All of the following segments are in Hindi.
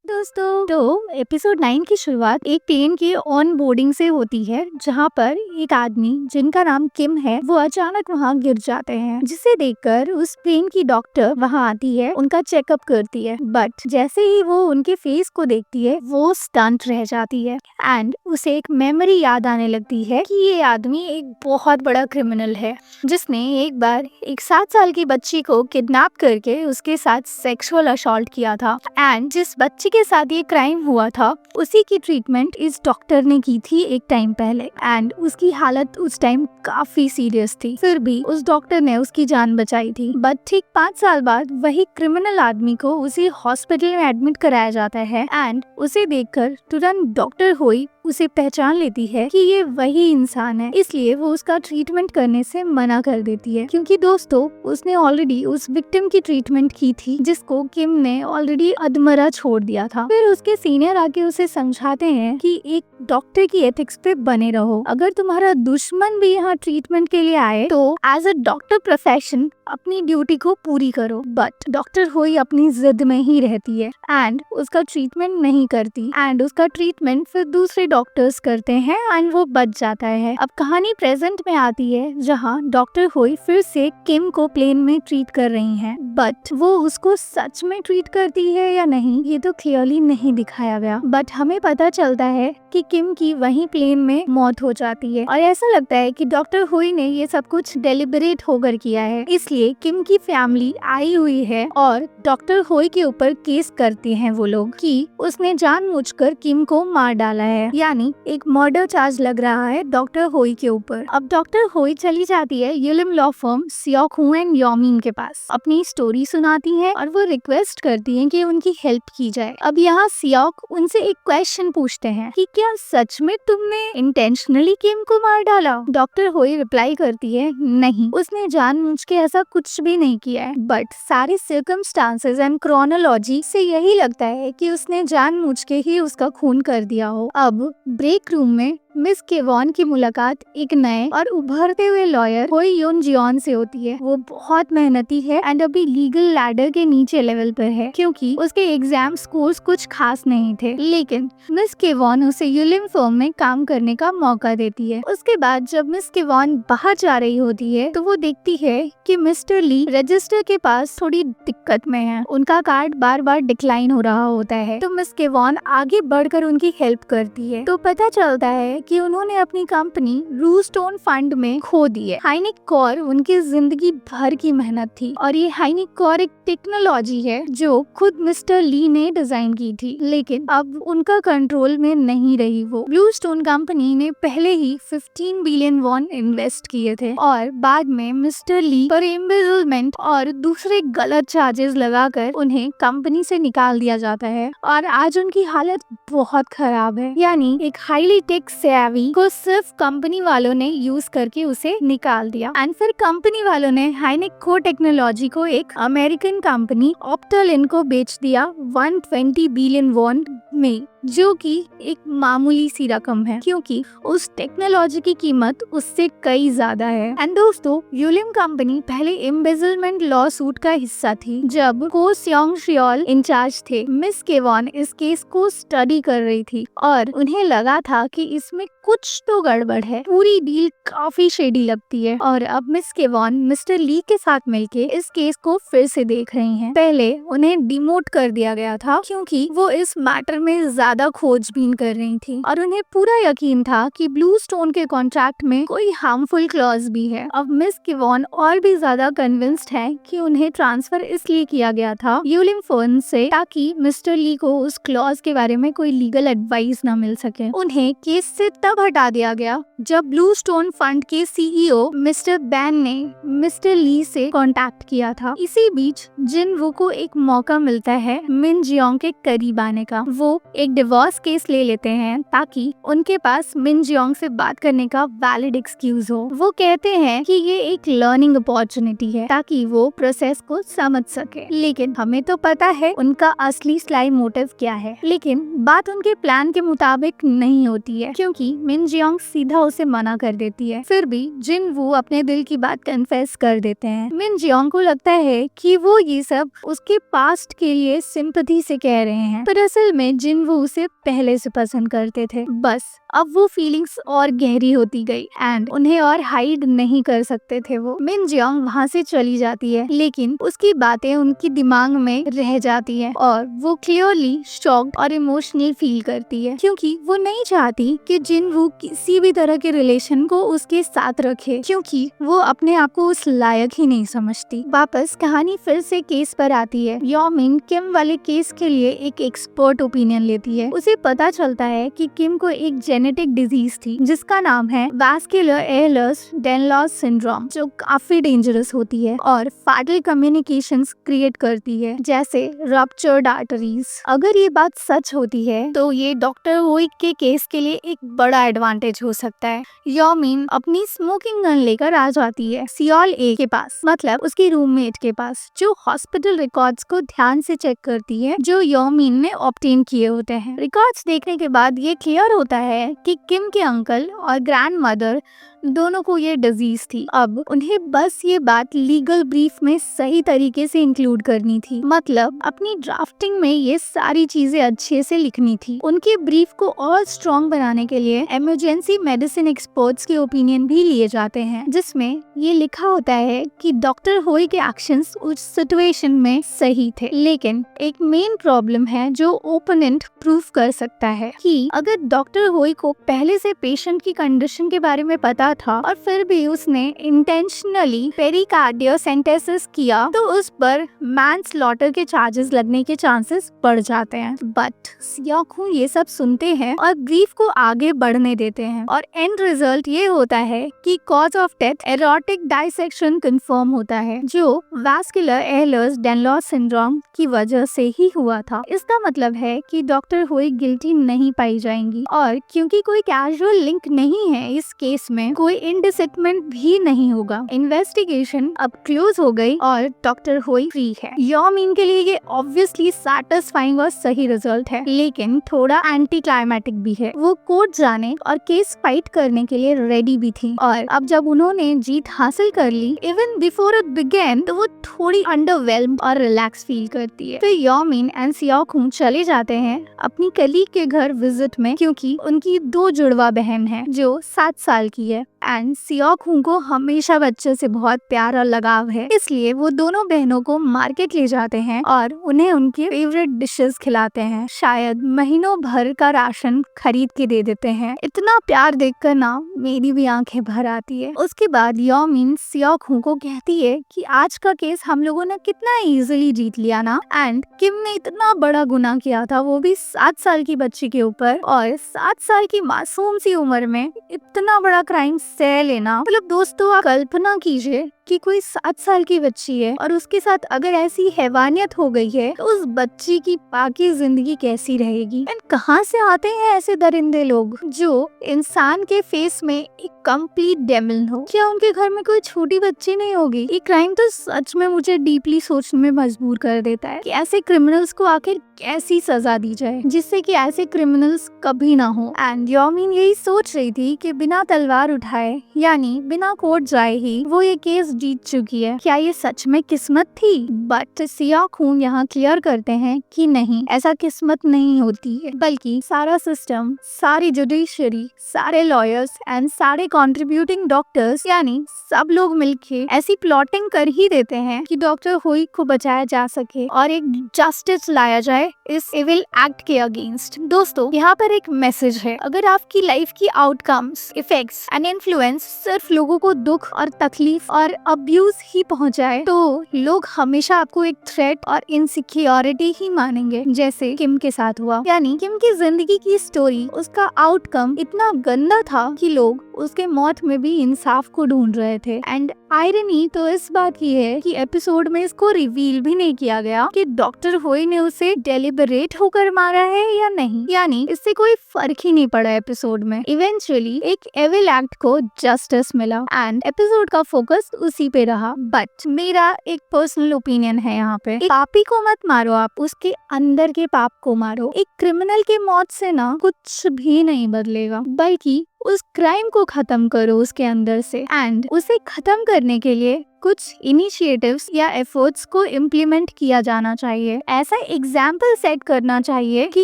दोस्तों तो एपिसोड 9 की शुरुआत एक प्लेन के ऑन बोर्डिंग से होती है, जहाँ पर एक आदमी जिनका नाम किम है वो अचानक वहाँ गिर जाते हैं, जिसे देखकर उस प्लेन की डॉक्टर वहाँ आती है, उनका चेकअप करती है। बट जैसे ही वो उनके फेस को देखती है वो स्टंट रह जाती है एंड उसे एक मेमोरी याद आने लगती है कि ये आदमी एक बहुत बड़ा क्रिमिनल है, जिसने एक बार एक 7 साल की बच्ची को किडनैप करके उसके साथ सेक्सुअल असॉल्ट किया था एंड जिस बच्ची के साथ ये क्राइम हुआ था उसी की ट्रीटमेंट इस डॉक्टर ने की थी एक टाइम पहले एंड उसकी हालत उस टाइम काफी सीरियस थी। फिर भी उस डॉक्टर ने उसकी जान बचाई थी। बट ठीक 5 साल बाद वही क्रिमिनल आदमी को उसी हॉस्पिटल में एडमिट कराया जाता है एंड उसे देखकर तुरंत डॉक्टर होई उसे पहचान लेती है कि ये वही इंसान है, इसलिए वो उसका ट्रीटमेंट करने से मना कर देती है, क्योंकि दोस्तों उसने ऑलरेडी उस विक्टिम की ट्रीटमेंट की थी जिसको किम ने ऑलरेडी अधमरा छोड़ दिया था। फिर उसके सीनियर आके उसे समझाते हैं कि एक डॉक्टर की एथिक्स पे बने रहो, अगर तुम्हारा दुश्मन भी यहाँ ट्रीटमेंट के लिए आए तो एज अ डॉक्टर प्रोफेशन अपनी ड्यूटी को पूरी करो। बट डॉक्टर होई अपनी जिद में ही रहती है एंड उसका ट्रीटमेंट नहीं करती एंड उसका ट्रीटमेंट फिर दूसरे डॉक्टर्स करते हैं एंड वो बच जाता है। अब कहानी प्रेजेंट में आती है, जहाँ डॉक्टर होई फिर से किम को प्लेन में ट्रीट कर रही हैं, बट वो उसको सच में ट्रीट करती है या नहीं ये तो क्लियरली नहीं दिखाया गया। बट हमें पता चलता है कि किम की वहीं प्लेन में मौत हो जाती है और ऐसा लगता है कि डॉक्टर होई ने ये सब कुछ डेलिबरेट होकर किया है, इसलिए किम की फैमिली आई हुई है और डॉक्टर होई के ऊपर केस करते हैं वो लोग कि उसने जानबूझकर किम को मार डाला है, यानी एक मर्डर चार्ज लग रहा है डॉक्टर होई के ऊपर। अब डॉक्टर होई चली जाती है युलिम law firm Seok who and योमिन के पास, अपनी स्टोरी सुनाती है और वो रिक्वेस्ट करती है कि उनकी हेल्प की जाए। अब यहाँ सियोक उनसे एक क्वेश्चन पूछते हैं कि क्या सच में तुमने इंटेंशनली किम को मार डाला? डॉक्टर होई रिप्लाई करती है नहीं, उसने जानबूझ के ऐसा कुछ भी नहीं किया है, बट सारे सर्कमस्टांसेस एंड क्रोनोलॉजी से यही लगता है कि उसने जानबूझ के ही उसका खून कर दिया हो। अब ब्रेक रूम में मिस केवॉन की मुलाकात एक नए और उभरते हुए लॉयर होई योन जियोन से होती है। वो बहुत मेहनती है एंड अभी लीगल लैडर के नीचे लेवल पर है, क्योंकि उसके एग्जाम स्कोर्स कुछ खास नहीं थे, लेकिन मिस केवॉन उसे युलिम फर्म में काम करने का मौका देती है। उसके बाद जब मिस केवॉन बाहर जा रही होती है तो वो देखती है कि मिस्टर ली रजिस्टर के पास थोड़ी दिक्कत में है, उनका कार्ड बार बार डिक्लाइन हो रहा होता है। तो मिस केवॉन आगे बढ़कर उनकी हेल्प करती है, तो पता चलता है कि उन्होंने अपनी कंपनी रूस्टोन फंड में खो दी है। हाइनिक कोर उनकी जिंदगी भर की मेहनत थी और ये हाइनिक कोर एक टेक्नोलॉजी है जो खुद मिस्टर ली ने डिजाइन की थी, लेकिन अब उनका कंट्रोल में नहीं रही। वो ब्लूस्टोन कंपनी ने पहले ही 15 बिलियन वॉन इन्वेस्ट किए थे और बाद में मिस्टर ली पर एम्बेजलमेंट और दूसरे गलत चार्जेस लगाकर उन्हें कंपनी से निकाल दिया जाता है और आज उनकी हालत बहुत खराब है, यानी एक हाईली टेक सेवी को सिर्फ कंपनी वालों ने यूज करके उसे निकाल दिया एंड फिर कंपनी वालों ने हाइनिक कोर टेक्नोलॉजी को एक अमेरिकन कंपनी ऑप्टलिन को बेच दिया 120 बिलियन वॉन में, जो कि एक मामूली सी रकम है क्योंकि उस टेक्नोलॉजी की कीमत उससे कई ज्यादा है। एंड दोस्तों युलिम कंपनी पहले एम्बेजलमेंट लॉ सूट का हिस्सा थी। जब को सियोंग श्रियोल इंचार्ज थे, मिस केवॉन इस केस को स्टडी कर रही थी और उन्हें लगा था कि इसमें कुछ तो गड़बड़ है, पूरी डील काफी शेडी लगती है। और अब मिस केवॉन मिस्टर ली के साथ मिलके इस केस को फिर से देख रही हैं। पहले उन्हें डिमोट कर दिया गया था क्योंकि वो इस मैटर में ज्यादा खोजबीन कर रही थी और उन्हें पूरा यकीन था कि ब्लूस्टोन के कॉन्ट्रैक्ट में कोई हार्मफुल क्लॉज भी है। अब मिस केवॉन और भी ज्यादा कन्विंस्ड है कि उन्हें ट्रांसफर इसलिए किया गया था युलिम फर्म से ताकि मिस्टर ली को उस क्लॉज के बारे में कोई लीगल एडवाइस न मिल सके। उन्हें केस से तब हटा दिया गया जब ब्लूस्टोन फंड के सीईओ मिस्टर बैन ने मिस्टर ली से कांटेक्ट किया था। इसी बीच जिन वू को एक मौका मिलता है मिन जियोंग के करीब आने का। वो वो एक डिवोर्स केस ले लेते हैं ताकि उनके पास मिन जियोंग से बात करने का वैलिड एक्सक्यूज हो। वो कहते हैं कि ये एक लर्निंग अपॉर्चुनिटी है ताकि वो प्रोसेस को समझ सके। लेकिन हमें तो पता है उनका असली स्लाई मोटिव क्या है। लेकिन बात उनके प्लान के मुताबिक नहीं होती है क्योंकि मिन जियोंग सीधा उसे मना कर देती है। फिर भी जिन वू अपने दिल की बात कन्फेस कर देते हैं। मिन जियोंग को लगता है कि वो ये सब उसके पास्ट के लिए सिंपैथी से कह रहे हैं, पर असल में जिन वू उसे पहले से पसंद करते थे। बस अब वो फीलिंग्स और गहरी होती गई एंड उन्हें और हाइड नहीं कर सकते थे वो। मिन जियोंग वहाँ से चली जाती है लेकिन उसकी बातें उनकी दिमाग में रह जाती है और वो क्लियरली शॉक्ड और इमोशनल फील करती है क्योंकि वो नहीं चाहती कि जिन वू किसी भी तरह के रिलेशन को उसके साथ रखे क्योंकि वो अपने आप को उस लायक ही नहीं समझती। वापस कहानी फिर से केस पर आती है। यो मिन किम वाले केस के लिए एक एक्सपर्ट ओपिनियन लेती है। उसे पता चलता है कि किम को एक जेनेटिक डिजीज थी जिसका नाम है वास्कुलर एहलर्स-डायनलॉज सिंड्रोम, जो काफी डेंजरस होती है और फैटल कम्युनिकेशंस क्रिएट करती है जैसे रप्चर्ड आर्टरीज। अगर ये बात सच होती है तो ये डॉक्टर वोइक के केस के लिए एक बड़ा एडवांटेज हो सकता है। यो मिन अपनी स्मोकिंग गन लेकर आ जाती है सियोल ए के पास, मतलब उसकी रूममेट के पास, जो हॉस्पिटल रिकॉर्ड्स को ध्यान से चेक करती है जो यो मिन ने ऑब्टेन किए होते हैं। रिकॉर्ड्स देखने के बाद ये क्लियर होता है कि किम के अंकल और ग्रैंड मदर दोनों को ये डिजीज थी। अब उन्हें बस ये बात लीगल ब्रीफ में सही तरीके से इंक्लूड करनी थी, मतलब अपनी ड्राफ्टिंग में ये सारी चीजें अच्छे से लिखनी थी। उनके ब्रीफ को और स्ट्रॉन्ग बनाने के लिए इमरजेंसी मेडिसिन एक्सपर्ट्स के ओपिनियन भी लिए जाते हैं जिसमें ये लिखा होता है कि डॉक्टर होई के एक्शंस उस सिचुएशन में सही थे। लेकिन एक मेन प्रॉब्लम है जो ओपोनेंट प्रूफ कर सकता है कि अगर डॉक्टर होई को पहले से पेशेंट की कंडीशन के बारे में पता था और फिर भी उसने इंटेंशनली पेरिकार्डियोसेंटेसिस किया तो उस पर मैनस्लॉटर के चार्जेस लगने के चांसेस बढ़ जाते हैं। बट सियाखू ये सब सुनते हैं और ब्रीफ को आगे बढ़ने देते हैं और एंड रिजल्ट ये होता है कि cause of death aortic dissection confirm होता है जो वास्कुलर एहलर्स-डायनलॉज सिंड्रोम की वजह से ही हुआ था। इसका मतलब है कि डॉक्टर होई गिल्टी नहीं पाई जाएंगी और क्योंकि कोई कैजुअल लिंक नहीं है इस केस में, कोई इंडिसिटमेंट भी नहीं होगा। इन्वेस्टिगेशन अब क्लोज हो गई और डॉक्टर होई फ्री है। यो मिन के लिए ये ऑब्वियसली सैटिस्फाइंग और सही रिजल्ट है, लेकिन थोड़ा एंटी क्लाइमेटिक भी है। वो कोर्ट जाने और केस फाइट करने के लिए रेडी भी थी और अब जब उन्होंने जीत हासिल कर ली इवन बिफोर इट बिगेन, तो वो थोड़ी अंडरवेल्म्ड और रिलैक्स फील करती है। फिर यो मिन एंड सियाखू चले जाते हैं अपनी कलीग के घर विजिट में क्योंकि उनकी 2 जुड़वा बहन है जो 7 साल की है एंड सियाखू को हमेशा बच्चे से बहुत प्यार और लगाव है, इसलिए वो दोनों बहनों को मार्केट ले जाते हैं और उन्हें उनके फेवरेट डिशेस खिलाते हैं। शायद महीनों भर का राशन खरीद के दे देते हैं। इतना प्यार देखकर ना मेरी भी आंखें भर आती है। उसके बाद यो मिन सियाखू को कहती है कि आज का केस हम लोगों ने कितना इजीली जीत लिया ना, एंड किम ने इतना बड़ा गुनाह किया था वो भी 7 साल की बच्ची के ऊपर, और 7 साल की मासूम सी उम्र में इतना बड़ा क्राइम सह लेना। मतलब दोस्तों आप कल्पना कीजिए कि कोई 7 साल की बच्ची है और उसके साथ अगर ऐसी हैवानियत हो गई है तो उस बच्ची की बाकी जिंदगी कैसी रहेगी। एंड कहाँ से आते हैं ऐसे दरिंदे लोग जो इंसान के फेस में एक कंप्लीट डेविल हो। क्या उनके घर में कोई छोटी बच्ची नहीं होगी? ये क्राइम तो सच में मुझे डीपली सोचने में मजबूर कर देता है कि ऐसे क्रिमिनल्स को आखिर कैसी सजा दी जाए जिससे कि ऐसे क्रिमिनल्स कभी ना हो। एंड यो मिन यही सोच रही थी कि बिना तलवार उठाए यानी बिना कोर्ट जाए ही वो ये केस जीत चुकी है। क्या ये सच में किस्मत थी? बट सियाखू यहाँ क्लियर करते हैं कि नहीं, ऐसा किस्मत नहीं होती है, बल्कि सारा सिस्टम, सारी जुडिशरी, सारे लॉयर्स एंड सारे कंट्रीब्यूटिंग डॉक्टर्स यानी सब लोग मिलके ऐसी प्लॉटिंग कर ही देते हैं कि डॉक्टर होई को बचाया जा सके और एक जस्टिस लाया जाए इस इविल एक्ट के अगेंस्ट। दोस्तों यहाँ पर एक मैसेज है, अगर आपकी लाइफ की आउटकम्स, इफेक्ट्स एंड इन्फ्लुएंस सिर्फ लोगों को दुख और तकलीफ और अब्यूज ही पहुंचाए तो लोग हमेशा आपको एक थ्रेट और इनसिक्योरिटी ही मानेंगे, जैसे किम के साथ हुआ। यानी किम की जिंदगी की स्टोरी, उसका आउटकम इतना गंदा था कि लोग उसके मौत में भी इंसाफ को ढूंढ रहे थे। एंड आयरनी तो इस बात की है कि एपिसोड में इसको रिवील भी नहीं किया गया कि डॉक्टर होई ने उसे डेलिबरेट होकर मारा है या नहीं, यानी इससे कोई फर्क ही नहीं पड़ा एपिसोड में। इवेंचुअली एक एविल एक्ट को जस्टिस मिला एंड एपिसोड का फोकस उसी पे रहा। बट मेरा एक पर्सनल ओपिनियन है यहाँ पे, एक पापी को मत मारो, आप उसके अंदर के पाप को मारो। एक क्रिमिनल के मौत से ना कुछ भी नहीं बदलेगा, बल्कि उस क्राइम को खत्म करो उसके अंदर से। एंड उसे खत्म करने के लिए कुछ इनिशिएटिव्स या एफर्ट्स को इम्प्लीमेंट किया जाना चाहिए। ऐसा एग्जाम्पल सेट करना चाहिए कि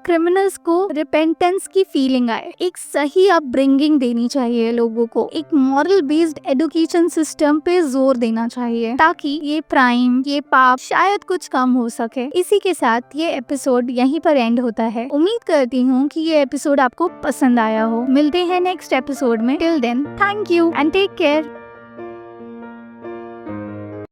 क्रिमिनल्स को रिपेंटेंस की फीलिंग आए। एक सही अपब्रिंगिंग देनी चाहिए लोगों को, एक मॉरल बेस्ड एजुकेशन सिस्टम पे जोर देना चाहिए ताकि ये क्राइम, ये पाप शायद कुछ कम हो सके। इसी के साथ ये एपिसोड यहीं पर एंड होता है। उम्मीद करती हूँ कि ये एपिसोड आपको पसंद आया हो। मिलते हैं नेक्स्ट एपिसोड में। Till then, thank you and take care.